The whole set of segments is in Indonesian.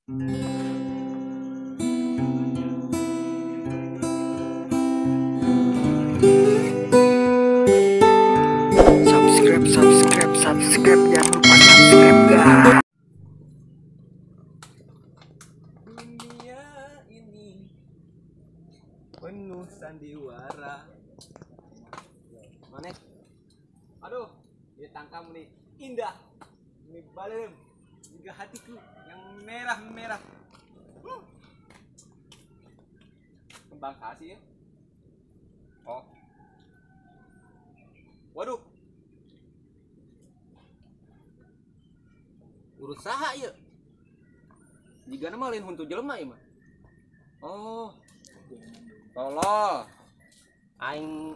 Subscribe, jangan lupa subscribe guys. Dunia ini penuh sandiwara. Mana? Aduh, dia tangkap nih indah. Ini balem juga hatiku yang merah-merah. Kembang kasih ya. Oh. Waduh. Urus saha ya? Jika nama lain untuk jelema ya mah. Oh. Tolol. Aing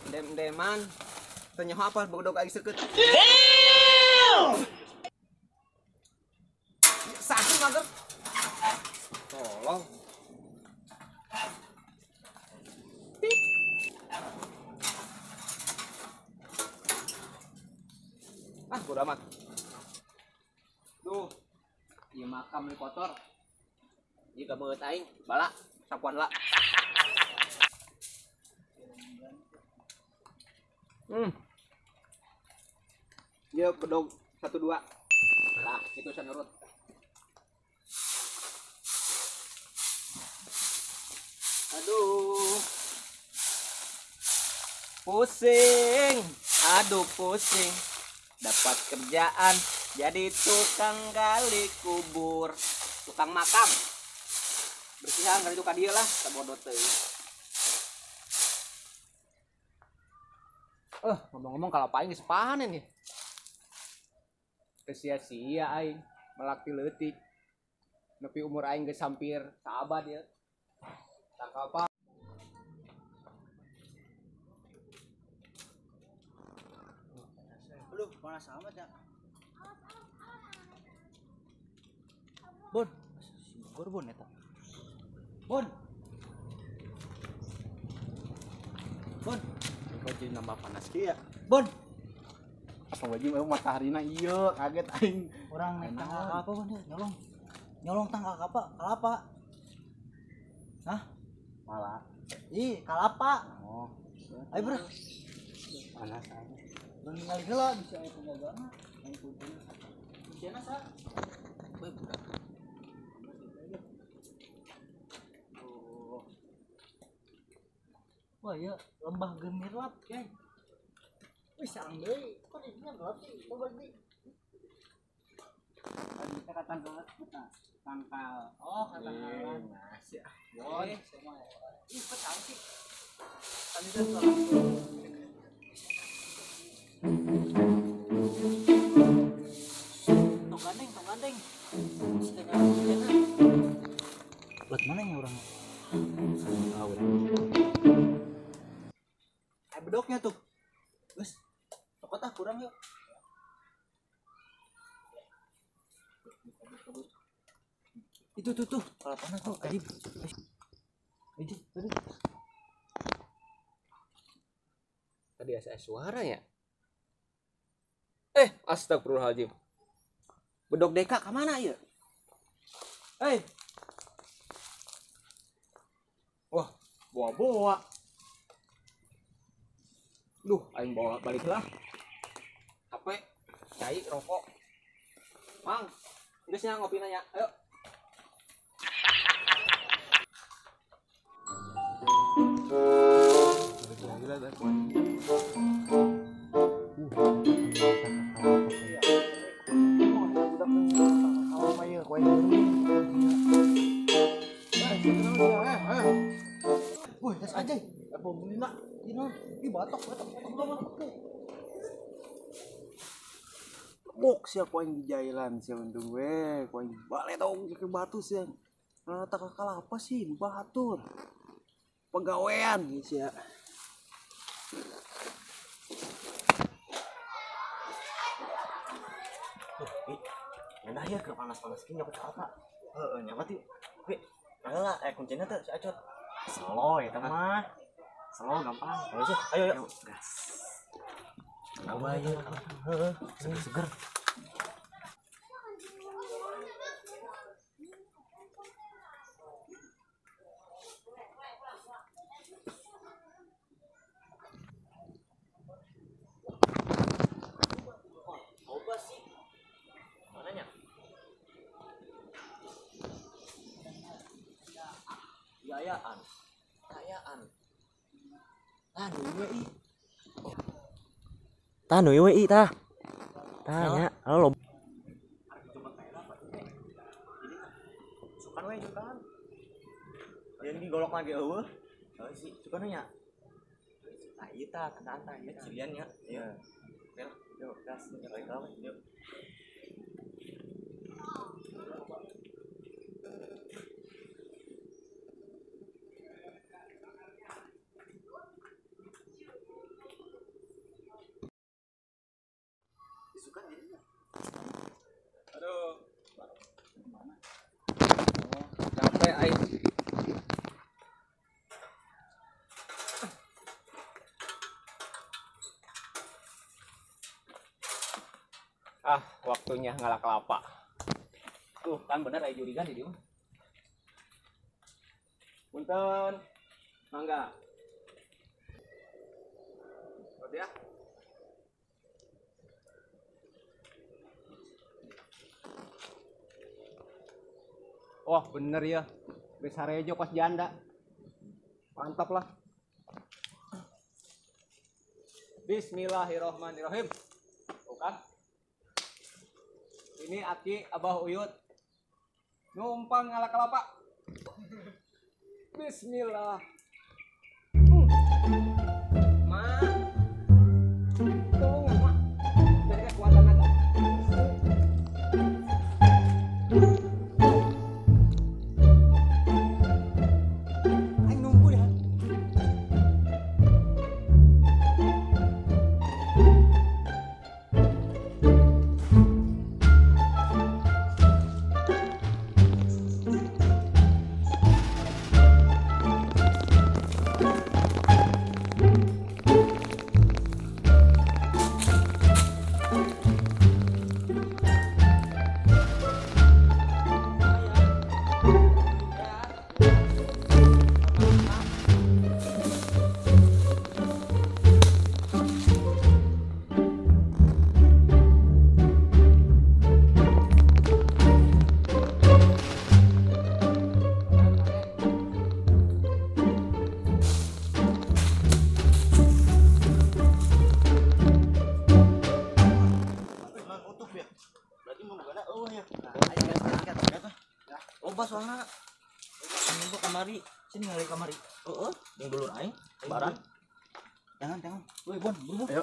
dem-deman tanya apa bodoh aing seukeut. Sakit mager. Tolong. Bodo amat. Duh. Ieu makam li kotor. Jika beut aing bala sapuan la. Dia bedog 1 2. Lah, itu sanurut. Aduh. Pusing. Aduh pusing. Dapat kerjaan jadi tukang gali kubur, tukang makam. Bersihan kali itu ka dieu lah, sabodo teuing. Ngomong-ngomong kalau aing geus panen ya. Sia-sia aing melak ti leutik. Nepi umur aing geus hampir saabad ya. Tangkal apa? Aduh, panas amat ya. Bon, si Bogor bon eta. Bon. Bon, Baju nambah panas kieu ya. bon. Apa baju eueuh mataharina ieu, kaget aing. Orang naik tangga apa bon ya? Nyolong. Nyolong tangga apa? Kalapa. Hah? Malah. Ih, kalapa. Oh, Ayo, Bro. panas aja. Bang ningali heula bisa aya penjagana. Yang kumpul. Bisa sa. Woi, budak. Wah ya lembah gemirlap guys. Wih sang deui, kok dinya gelap sih? Coba di. Tadi kita kata gelap kita tangkal. Oh, katakan. Masih ah. Bon, semua. Ih, petang sih. Tadi kan salah. Tong gandeng. Setengah hujan. Buat mana ya orang? Tahu dah. Bedoknya tuh guys cokot kurang yuk itu tuh kalau panas tuh tadi Ada suara ya? Astagfirullahaladzim. Bedog deka kemana ya? Wah, boa-boa. Duh, aing bawa balik lah. HP, cai, rokok. Mang, geus nya ngopi nanya. Ayo. Gila dah kuan. Woi, das aja. Apa bunina? Ini batok. Bok sia ku aing di jailan sia untung we, ku aing bale dong ke batu sia. Tak kalah apa sih batur. Pegawean sia. Nah ya ke panas-panas gini nyawa apa? Nyawa tuh. Oke, lah kuncinya tuh si Acot. Slow ya teman. Slow gampang. Ayo. Gas. Ayo. Seger. kayaan. Tah nu ieu tah. Tanya, halo. Sukan we sukan. Yang digolok lagi eueuh. Heuh sih, sukan nya. Tah ieu tah kenaan tah ieu cilian nya. Ieu. Oke lah, yuk gas, balik ka we. Yuk. Sukan jadinya. Aduh. Capek aing. Waktunya ngalak kelapa. Tuh, kan bener aya jurigan di dieu. Punten. Mangga. Roti ya. Wah, bener ya. Geus harejo kos janda. Mantap lah. Bismillahirrahmanirrahim. Tuh kan? Ini Aki Abah Uyut numpang ngalak kelapa. Bismillah. Ma, tolong ya, Ma. Dari kekuatan naga. Aing nunggu ya. Loba soalna. Nunggu kamari, sini ngali kamari. Heeh, yang dulur aing, baran. Jangan. Woi, Bon, buru. Ayo.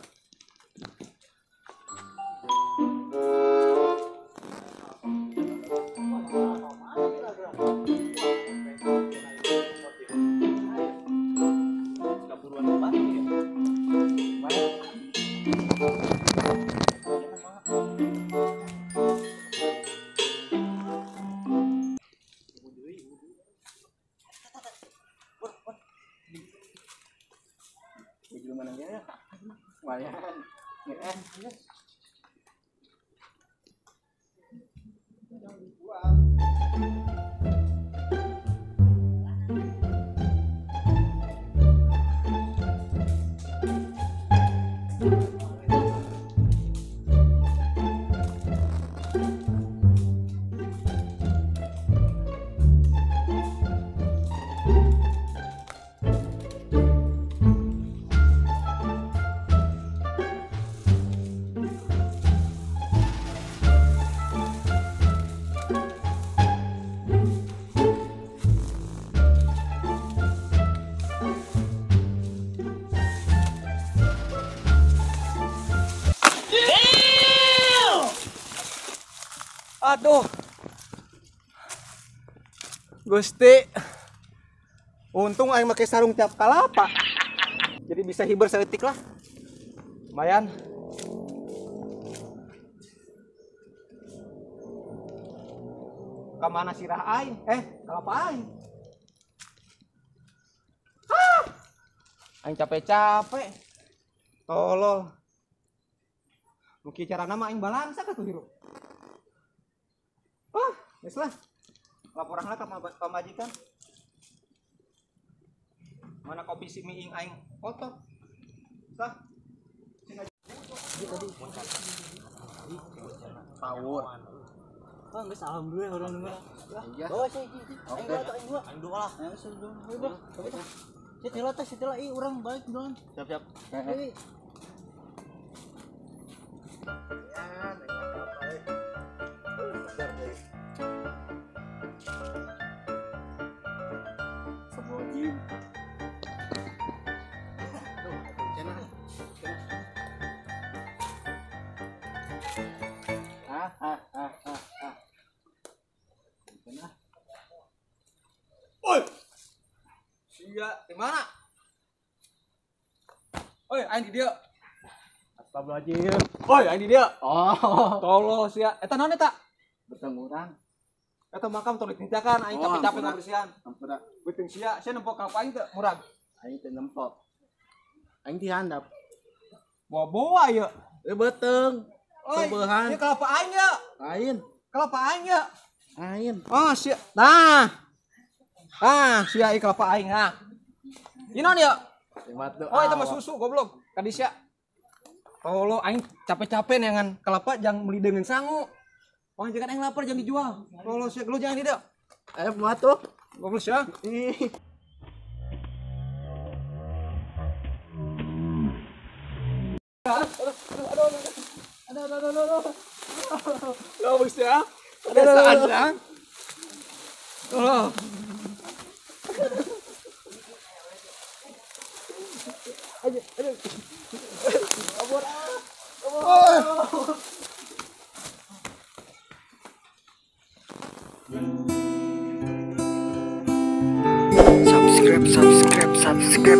Aduh. Gusti. Untung aing make sarung tiap kalapa. Jadi bisa hiber saeutik lah. Lumayan. Kamana sirah aing? Kalapa aing. Aing capek-capek. Tolol. Mungkin cara nama aing balansa ka tuh hirup. Geus lah. Laporangna ka pamajikan. Mana kopi si miing aing kotor. Sah. Sing aja. Tawur. Bang, geus alhamdulillah orang denger. Iya. Bawa sih. Aing dua. Aing dua lah. Ayo sudah. Ayo, setelah urang balik duluan. Siap. Ini Semua jim. Oi. Sia, di mana? Oi, aing di dia. Astagfirullahaladzim. Oi, aing di dia. Oh, Tolo sia. Eta naon eta? bertemu orang. Eta makam tong ditincakan aing capek-capek ampura. ngabersihan. Ampura. Beuteung sia, sia nempok ka aing teh murag. Aing teh nempok. Aing dihandap. Bawa-bawa ya. Beteng. Oi, Sobehan. ieu kelapa aing ya. Ain. Kelapa aing ya. Ain. Oh, sia. Nah. Ah, sia ieu kelapa aing ha. Ieu naon ya? Oh, itu mah susu goblok. Kadi sia. Tolo aing capek-capek neangan kelapa jangan beli dengan sangu. Wah, jangan aing lapar jangan dijual. Tolo sia, lu jangan di dia. Ayo buat tuh. Goblok sia. Goblok sia. Kebiasaan sia. Tolo. Subscribe